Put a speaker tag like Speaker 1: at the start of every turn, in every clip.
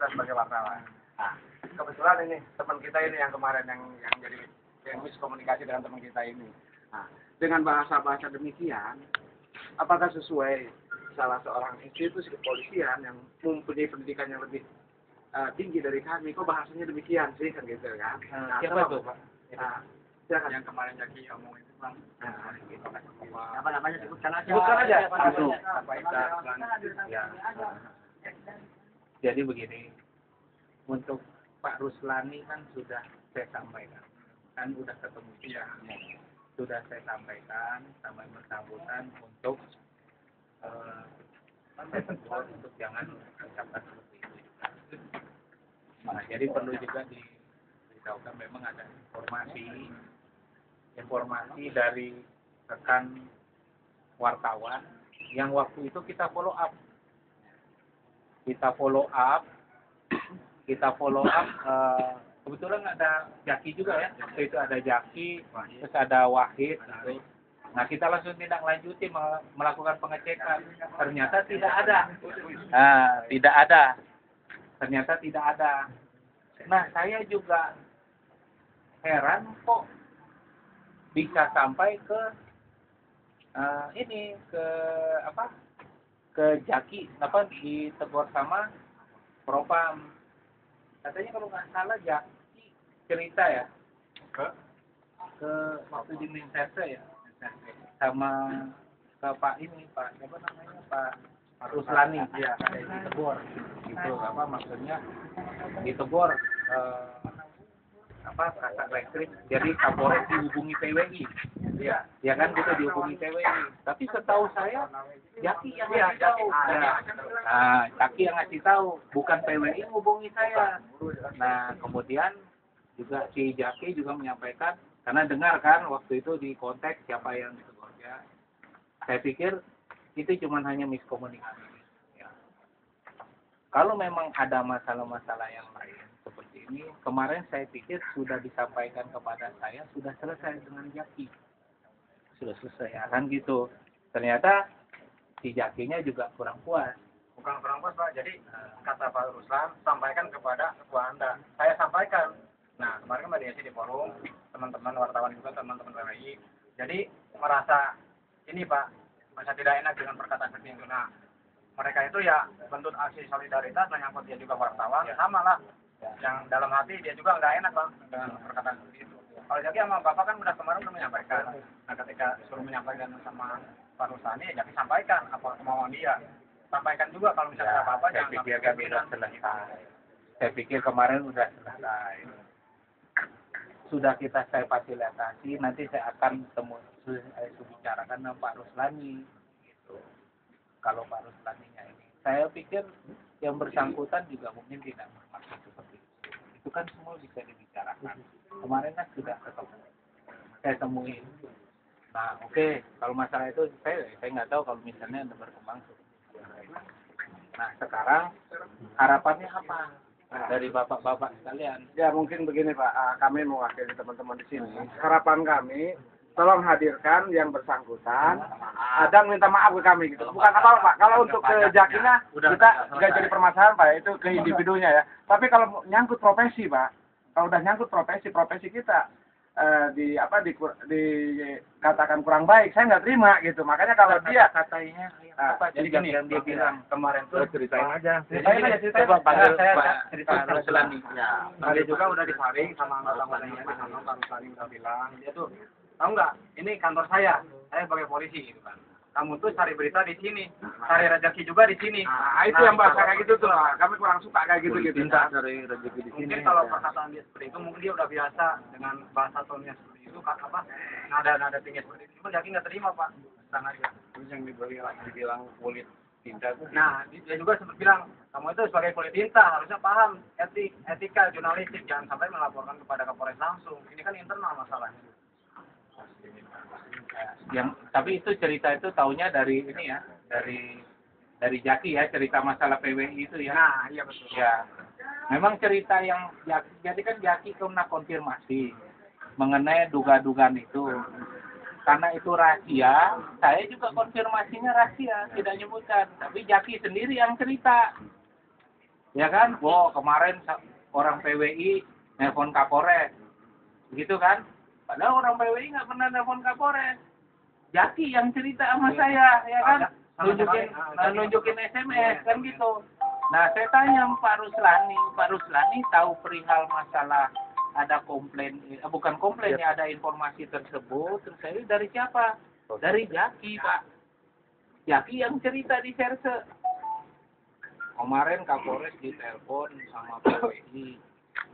Speaker 1: kita sebagai wartawan. Nah, kebetulan ini teman kita ini yang kemarin yang jadi yang miskomunikasi dengan teman kita ini. Nah, dengan bahasa-bahasa demikian, apakah sesuai salah seorang institusi kepolisian yang mempunyai pendidikan yang lebih tinggi dari kami, kok bahasanya demikian sih kan gitu kan? Nah,
Speaker 2: siapa itu Pak?
Speaker 1: Nah, yang kemarin Jaki ngomong itu Bang.
Speaker 2: Apa namanya, sebutkan aja.
Speaker 1: Sebutkan aja.
Speaker 2: Ya. Jadi begini, untuk Pak Ruslani kan sudah saya sampaikan, kan sudah ketemu dia. Sudah saya sampaikan sama yang bersangkutan untuk saya tegur untuk jangan ucapkan seperti itu. Nah, jadi perlu juga diberitahukan memang ada informasi dari rekan wartawan yang waktu itu kita follow up kebetulan ada Jaki juga ya, waktu itu ada Jaki, terus ada Wahid gitu. Nah, kita langsung tindak lanjuti melakukan pengecekan, ternyata tidak ada. Ternyata tidak ada. Nah, saya juga heran kok bisa sampai ke ke Jaki, ditegur sama Propam. Katanya kalau nggak salah Jaki cerita ya ke waktu di Minserse ya, sama ke Pak siapa namanya, Pak Ruslani ya, ditegur gitu, maksudnya ditegur kasat reskrim, jadi Kapolres dihubungi PWI, ya kan, gitu, dihubungi PWI. Tapi setahu saya Jaki yang ngasih tahu, Jaki yang ngasih tahu, bukan PWI hubungi saya. Nah, kemudian juga si Jaki juga menyampaikan, karena dengar kan waktu itu di konteks siapa yang ditegurnya. Saya pikir itu cuma hanya miskomunikasi. Ya. Kalau memang ada masalah-masalah yang lain seperti ini, kemarin saya pikir sudah disampaikan kepada saya, sudah selesai dengan Jaki. Sudah selesai, ya kan gitu. Ternyata si Jakinya juga kurang puas.
Speaker 1: Bukan kurang puas Pak, jadi kata Pak Ruslan, sampaikan kepada ketua Anda. Saya sampaikan. Nah, kemarin kan mediasi di forum, teman-teman wartawan juga, teman-teman PWI. Jadi merasa ini Pak, merasa tidak enak dengan perkataan seperti itu. Nah, mereka itu ya bentuk aksi solidaritas, menyangkut dia juga wartawan, sama lah. Yang dalam hati dia juga nggak enak Bang dengan perkataan seperti itu. Kalau Jaki sama Bapak kan kemarin udah menyampaikan. Nah, ketika suruh menyampaikan sama Pak Ruslani, Jaki sampaikan apa kemauan dia. Sampaikan juga kalau misalnya ada apa-apa
Speaker 2: Saya pikir kan sudah selesai. Saya pikir kemarin sudah selesai. Sudah saya fasilitasi, nanti saya akan bicarakan dengan Pak Ruslani gitu. Kalau Pak Ruslaninya ini, saya pikir yang bersangkutan juga mungkin tidak bermaksud seperti itu. Itu kan semua bisa dibicarakan. Kemarin kan sudah ketemu, saya temuin. Nah, oke. Kalau masalah itu saya nggak tahu kalau misalnya ada berkembang. Nah, sekarang harapannya apa dari bapak-bapak sekalian?
Speaker 1: Ya mungkin begini Pak, kami mewakili teman-teman di sini. Harapan kami, tolong hadirkan yang bersangkutan dan minta maaf ke kami gitu. Bukan apa Pak, kalau untuk ke Jakinya kita nggak jadi permasalahan Pak, itu ke individunya ya. Tapi kalau nyangkut profesi Pak, kalau udah nyangkut profesi kita dikatakan kurang baik, saya nggak terima gitu. Makanya kalau dia
Speaker 2: katanya
Speaker 1: jadi gini yang dia bilang kemarin tuh,
Speaker 2: ceritain aja.
Speaker 1: Ceritain.
Speaker 2: Saya cerita
Speaker 1: Ruslani. Ya, dia juga udah disaring sama anggota-anggotanya di sana. Pak Ruslani udah bilang, dia tuh tahu nggak? Ini kantor saya sebagai polisi gitu kan. Kamu tuh cari berita di sini, cari rezeki juga di sini. Nah, itu yang bahasa kayak gitu tuh. Kami kurang suka kayak gitu gitu.
Speaker 2: Cari rezeki di sini.
Speaker 1: Mungkin kalau perkataan dia seperti itu, mungkin dia udah biasa dengan bahasa tonnya seperti itu, nada tinggi seperti itu. Cuma Jaki nggak terima Pak, tenang aja. Terus yang dibilang kulit tinta. Nah, dia juga sempat bilang, kamu itu sebagai kulit tinta harusnya paham etika jurnalistik, jangan sampai melaporkan kepada Kapolres langsung. Ini kan internal masalahnya.
Speaker 2: Tapi itu cerita itu taunya dari ini ya, dari Jaki ya, cerita masalah PWI itu ya.
Speaker 1: Nah, iya betul.
Speaker 2: Ya, memang cerita yang Jaki, jadi kan Jaki pernah konfirmasi mengenai duga-dugaan itu. Karena itu rahasia, saya juga konfirmasinya rahasia, tidak nyebutkan. Tapi Jaki sendiri yang cerita. Ya kan? Wow, kemarin orang PWI nelpon Kapolres. Begitu kan? Padahal orang PWI nggak pernah nelpon Kapolres. Jaki yang cerita sama saya, ya kan? Nunjukin SMS kan gitu. Nah, saya tanya Pak Ruslani tahu perihal masalah ada komplain, bukan komplain ya, ada informasi tersebut. Terus saya dari siapa? Dari Jaki, Pak. Jaki yang cerita di Serse. Kemarin Kapolres ditelepon sama PWI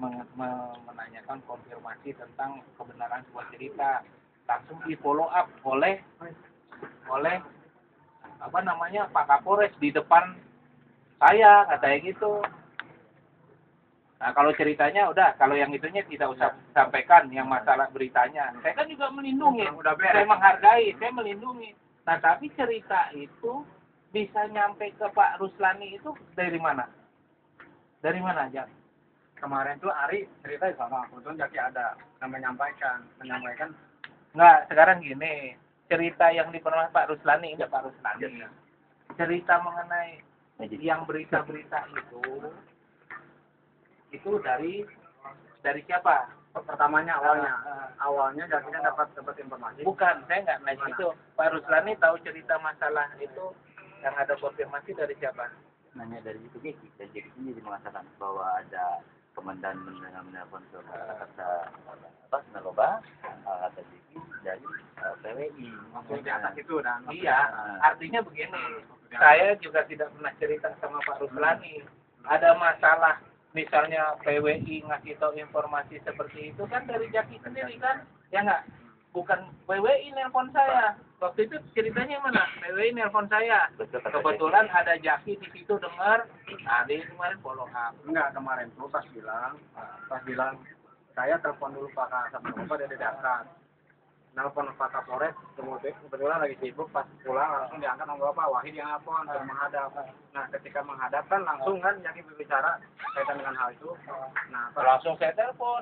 Speaker 2: menanyakan konfirmasi tentang kebenaran sebuah cerita. Langsung di follow up oleh Pak Kapolres di depan saya, katanya gitu. Nah, kalau ceritanya udah, kalau yang itunya tidak usah sampaikan yang masalah beritanya. Saya kan juga melindungi, saya menghargai, saya melindungi. Nah, tapi cerita itu bisa nyampe ke Pak Ruslani itu dari mana? Dari mana aja?
Speaker 1: Kemarin tuh Ari cerita di sana, kebetulan Jaki ada yang menyampaikan.
Speaker 2: Enggak, sekarang gini, cerita yang dipenuhi Pak Ruslani, Pak Ruslani. Cerita mengenai yang berita-berita itu dari siapa?
Speaker 1: Pertamanya awalnya Jaki kan dapat informasi.
Speaker 2: Bukan, saya nggak nanya itu. Pak Ruslani tahu cerita masalah itu yang ada konfirmasi dari siapa?
Speaker 3: Nanya dari itu Jeki, dan Jeki jadi mengatakan bahwa ada komandan menelpon ke kata narkoba, kata Jeki dari PWI.
Speaker 1: Langsung di atas itu dan
Speaker 2: iya, artinya begini, saya juga tidak pernah cerita sama Pak Ruslani. Ada masalah, misalnya PWI ngasih tahu informasi seperti itu kan dari Jaki sendiri kan, ya nggak? Bukan PWI nelpon saya. Waktu itu ceritanya mana? PWI nelpon saya. Kebetulan ada Jaki di situ dengar. Nah, dia kemarin follow up.
Speaker 1: Enggak, kemarin tuh pas bilang saya telepon dulu Pak Kasat Narkoba dari Dakar. Nelpon Pak Kapolres, kebetulan lagi sibuk, pas pulang langsung diangkat sama Bapak Wahid yang nelpon menghadap. Nah, ketika menghadap kan langsung kan Jaki berbicara kaitan dengan hal itu. Nah,
Speaker 2: Langsung saya telepon.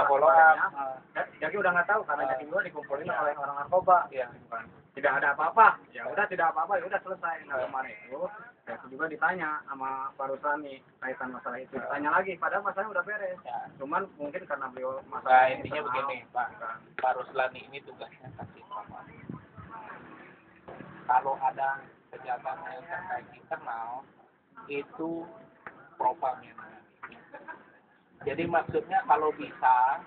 Speaker 1: Follow up. Jaki udah nggak tahu karena Jaki juga dikumpulin oleh orang narkoba.
Speaker 2: Iya.
Speaker 1: Tidak ada apa-apa. Ya udah tidak apa-apa, ya udah selesai. Nah, kemarin itu saya juga ditanya sama Pak Ruslani kaitan masalah itu. Ditanya lagi, padahal masalahnya udah beres.
Speaker 2: Ya.
Speaker 1: Cuman mungkin karena beliau
Speaker 2: Nah, intinya begini, Pak Ruslani ini tugasnya kasih informasi. Kalau ada kejahatan yang terkait internal, itu propam yang menangani. Jadi maksudnya kalau bisa,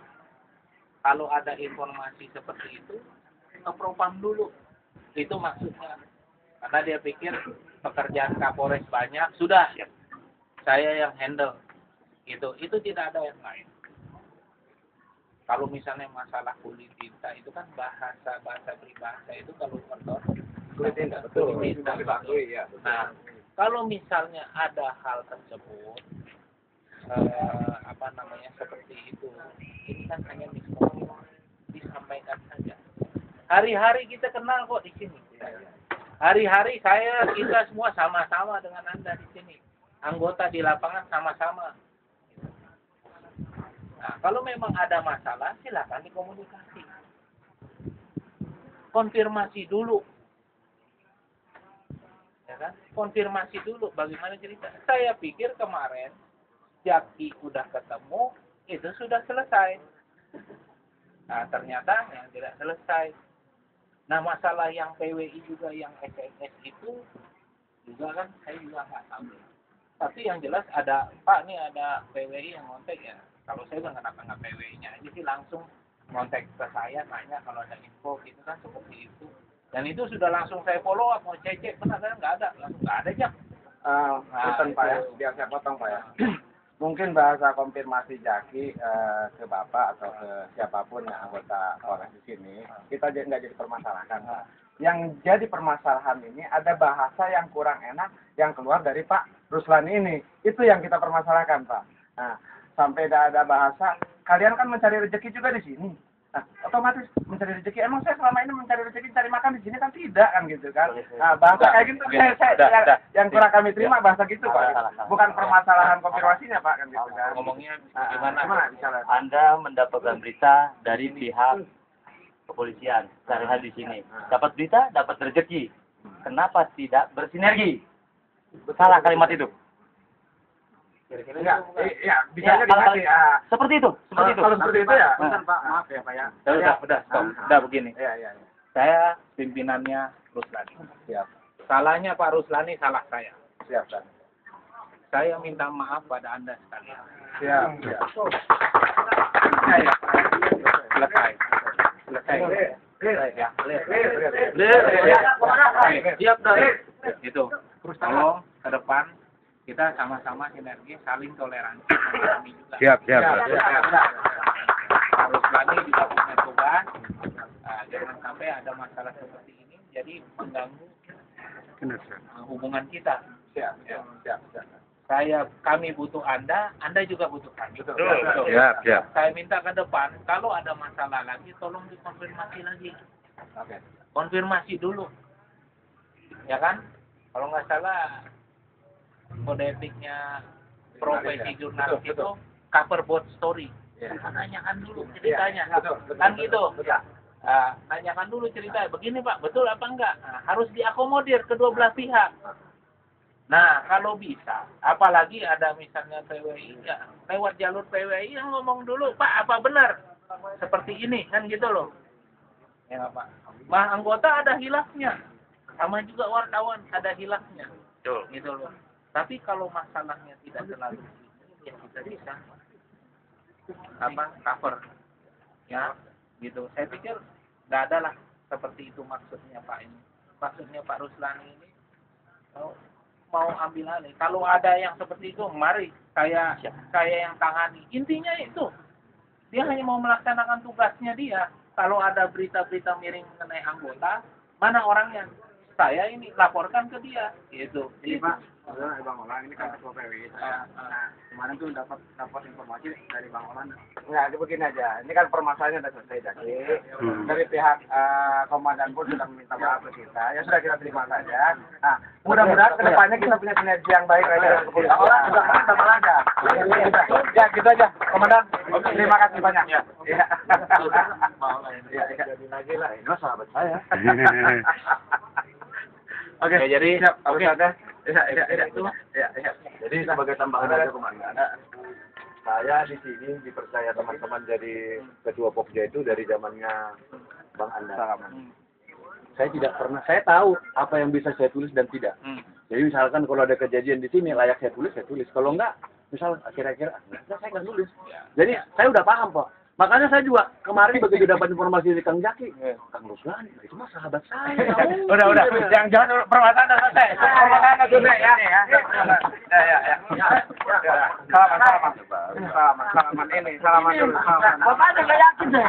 Speaker 2: kalau ada informasi seperti itu, ke propam dulu. Itu maksudnya. Karena dia pikir pekerjaan Kapolres banyak, sudah saya yang handle. Gitu. Itu tidak ada yang lain. Kalau misalnya masalah kulit tinta itu kan bahasa peribahasa itu kalau kotor kulit tinta betul. Nah, kalau misalnya ada hal tersebut seperti itu, ini kan hanya disampaikan saja. Hari-hari kita kenal kok di sini. Hari-hari kita semua sama-sama dengan Anda di sini. Anggota di lapangan sama-sama. Nah, kalau memang ada masalah, silakan dikomunikasi. Konfirmasi dulu. Ya kan? Konfirmasi dulu bagaimana cerita. Saya pikir kemarin Jaki udah ketemu, itu sudah selesai. Nah, ternyata yang tidak selesai. Nah, masalah yang PWI juga yang SMS itu juga kan saya juga nggak tahu. Tapi yang jelas ada Pak nih, ada PWI yang ngontek ya. Kalau saya udah kenapa nggak PWI-nya aja sih langsung ngontek ke saya, tanya kalau ada info gitu kan seperti itu. Dan itu sudah langsung saya follow up, mau cek benar kan nggak ada, langsung nggak ada aja.
Speaker 4: Pak ya, biar saya potong Pak ya. Mungkin bahasa konfirmasi Jaki ke Bapak atau ke siapapun yang anggota Polres di sini, kita nggak jadi permasalahan. Yang jadi permasalahan ini ada bahasa yang kurang enak yang keluar dari Pak Ruslani ini. Itu yang kita permasalahkan Pak. Nah, sampai ada bahasa, kalian kan mencari rezeki juga di sini. Nah, otomatis mencari rezeki. Emang saya selama ini mencari rezeki, cari makan di sini kan tidak kan gitu kan. Nah, bahasa kayak gitu yang kurang kami terima bahasa gitu Pak. Bukan permasalahan konfirmasinya Pak kan gitu kan.
Speaker 2: Ngomongnya gimana?
Speaker 3: Anda mendapatkan berita dari pihak kepolisian sehari-hari di sini. Dapat berita, dapat rezeki. Kenapa tidak bersinergi? Salah kalimat itu.
Speaker 2: Kira-kira
Speaker 4: Enggak,
Speaker 2: itu bukan?
Speaker 4: iya, bisanya di hati.
Speaker 3: Seperti itu, seperti itu.
Speaker 4: Kalau seperti itu ya,
Speaker 1: Punten Pak, maaf ya Pak ya.
Speaker 2: Udah, stop. Udah begini.
Speaker 4: Iya, iya.
Speaker 2: Saya pimpinannya Ruslani.
Speaker 4: Siap,
Speaker 2: Salahnya Pak Ruslani, salah saya.
Speaker 4: siap, San.
Speaker 2: Saya minta maaf pada Anda sekalian.
Speaker 4: Siap, siap.
Speaker 2: Saya selesai. Selesai. Ya, siap dah. Itu. Tolong ke depan kita sama-sama sinergi, saling toleransi. Kami juga.
Speaker 5: Siap.
Speaker 2: Harus Ruslani juga punya tugas. Jangan sampai ada masalah seperti ini jadi mengganggu hubungan kita.
Speaker 4: Siap.
Speaker 2: Kami butuh Anda juga butuh kami.
Speaker 4: Betul.
Speaker 5: Siap.
Speaker 2: Saya minta ke depan, kalau ada masalah lagi, tolong dikonfirmasi lagi.
Speaker 4: Oke.
Speaker 2: Konfirmasi dulu. Ya kan? Kalau nggak salah, kode etiknya profesi jurnalis
Speaker 4: Betul.
Speaker 2: itu cover both story.
Speaker 4: Iya.
Speaker 2: Tanyakan dulu ceritanya.
Speaker 4: Betul.
Speaker 2: Kan gitu.
Speaker 4: Betul.
Speaker 2: Tanyakan dulu ceritanya. Begini Pak, betul apa enggak? Harus diakomodir kedua belah pihak. Nah, kalau bisa, apalagi ada misalnya PWI, ya, lewat jalur PWI yang ngomong dulu, Pak, apa benar? Seperti ini, kan gitu loh. Ya, Pak. Anggota ada hilafnya. Sama juga wartawan ada hilafnya. Gitu loh. Tapi kalau masalahnya tidak terlalu ya kita bisa cover. Ya, gitu. Saya pikir nggak ada lah seperti itu maksudnya Pak ini. Maksudnya Pak Ruslani ini mau ambil alih. Kalau ada yang seperti itu, mari saya yang tangani. Intinya itu, dia hanya mau melaksanakan tugasnya dia. Kalau ada berita-berita miring mengenai anggota, mana orangnya? Saya ini laporkan ke dia, gitu.
Speaker 1: Ini Pak, Bang Olan ini kan ketua PWI. Nah, kemarin tuh dapat informasi dari Bang Olan.
Speaker 4: Enggak, itu begini aja. Ini kan permasalahannya sudah selesai jadi. Dari pihak komandan pun sudah meminta maaf ke kita. Ya sudah kita terima saja. Nah, mudah-mudahan kedepannya kita punya sinergi yang baik lagi dengan kepolisian. Orang sudah sama aja. Ya, gitu aja, komandan. Terima kasih banyak. Ya. Iya. Lagi lah. Ini sahabat saya. Oke,
Speaker 2: Ya, jadi
Speaker 4: siap.
Speaker 2: oke.
Speaker 4: Iya.
Speaker 3: Jadi sebagai tambahan aja komandan, saya di sini dipercaya teman-teman jadi ketua Pokja itu dari zamannya Bang Anda. Saya tidak pernah, saya tahu apa yang bisa saya tulis dan tidak. Jadi misalkan kalau ada kejadian di sini layak saya tulis. Kalau enggak, misal kira-kira, saya nggak tulis. Jadi saya udah paham Pak. Makanya saya juga kemarin begitu dapat informasi dari Kang Jaki, Kang Ruslani, itu mah sahabat saya.
Speaker 2: Udah. Jangan permasalahan udah selesai. Permasalahan udah selesai ya.
Speaker 4: Salaman ini, salaman dulu.
Speaker 3: Bapak nggak yakin deh.